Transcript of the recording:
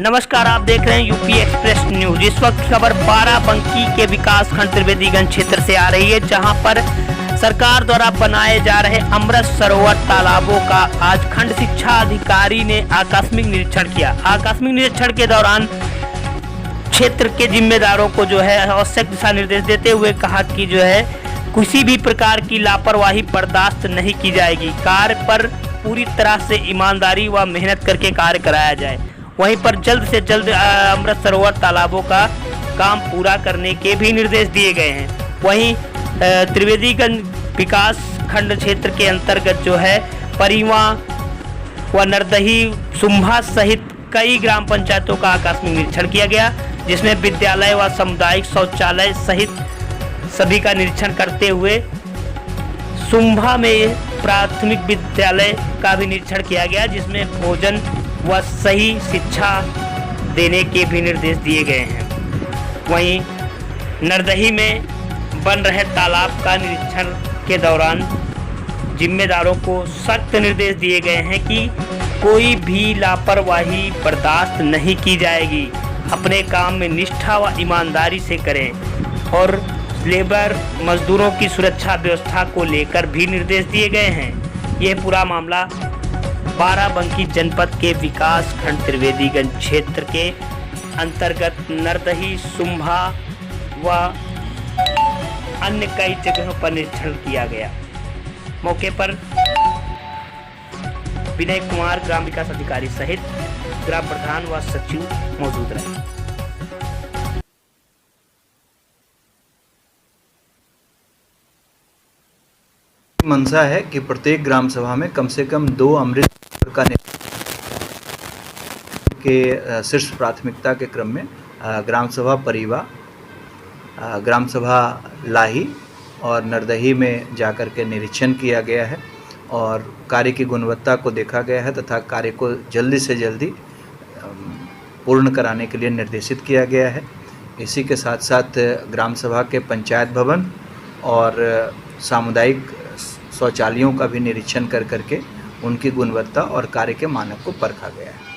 नमस्कार, आप देख रहे हैं यूपी एक्सप्रेस न्यूज। इस वक्त खबर बाराबंकी के विकासखंड त्रिवेदीगंज क्षेत्र से आ रही है, जहां पर सरकार द्वारा बनाए जा रहे अमृत सरोवर तालाबों का आज खंड शिक्षा अधिकारी ने आकस्मिक निरीक्षण किया। आकस्मिक निरीक्षण के दौरान क्षेत्र के जिम्मेदारों को जो है आवश्यक दिशा निर्देश देते हुए कहा कि जो है किसी भी प्रकार की लापरवाही बर्दाश्त नहीं की जाएगी। कार्य पर पूरी तरह से ईमानदारी व मेहनत करके कार्य कराया जाए। वहीं पर जल्द से जल्द अमृत सरोवर तालाबों का काम पूरा करने के भी निर्देश दिए गए हैं। वहीं त्रिवेदीगंज विकास खंड क्षेत्र के अंतर्गत जो है परिवा व नरदही सुंभा सहित कई ग्राम पंचायतों का आकस्मिक निरीक्षण किया गया, जिसमें विद्यालय व सामुदायिक शौचालय सहित सभी का निरीक्षण करते हुए सुंभा में प्राथमिक विद्यालय का भी निरीक्षण किया गया, जिसमें भोजन व सही शिक्षा देने के भी निर्देश दिए गए हैं। वहीं नरदही में बन रहे तालाब का निरीक्षण के दौरान जिम्मेदारों को सख्त निर्देश दिए गए हैं कि कोई भी लापरवाही बर्दाश्त नहीं की जाएगी। अपने काम में निष्ठा व ईमानदारी से करें और लेबर मजदूरों की सुरक्षा व्यवस्था को लेकर भी निर्देश दिए गए हैं। यह पूरा मामला बाराबंकी जनपद के विकास खंड त्रिवेदीगंज क्षेत्र के अंतर्गत नरदही सुंभा व अन्य कई जगहों पर निरीक्षण किया गया। मौके पर विनय कुमार ग्राम विकास अधिकारी सहित ग्राम प्रधान व सचिव मौजूद रहे। मंशा है कि प्रत्येक ग्राम सभा में कम से कम 2 अमृत का के शीर्ष प्राथमिकता के क्रम में ग्राम सभा परिवा, ग्राम सभा लाही और नरदही में जाकर के निरीक्षण किया गया है और कार्य की गुणवत्ता को देखा गया है तथा कार्य को जल्दी से जल्दी पूर्ण कराने के लिए निर्देशित किया गया है। इसी के साथ साथ ग्राम सभा के पंचायत भवन और सामुदायिक शौचालयों का भी निरीक्षण कर करके उनकी गुणवत्ता और कार्य के मानक को परखा गया है।